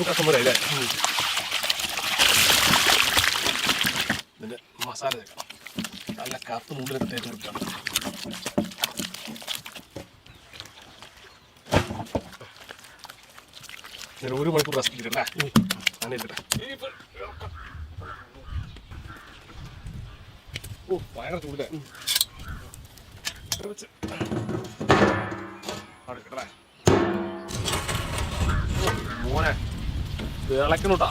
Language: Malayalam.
ബീഫ് കഷ്ണം അല്ലേ? ഇതിൻ്റെ മസാല ചേർക്കണം. നല്ല കറുത്ത് മുമ്പിലൊക്കെ തേച്ച് കൊടുക്കണം. ഞാൻ 1 മണിക്കൂർ റെസ്റ്റ് ഇട്ടിട്ടല്ലേ? അങ്ങനെ ഇട്ടിട്ടെ. ഓ ഭയങ്കര ചൂടേ. മോനെ തിളക്കണോട്ടാ.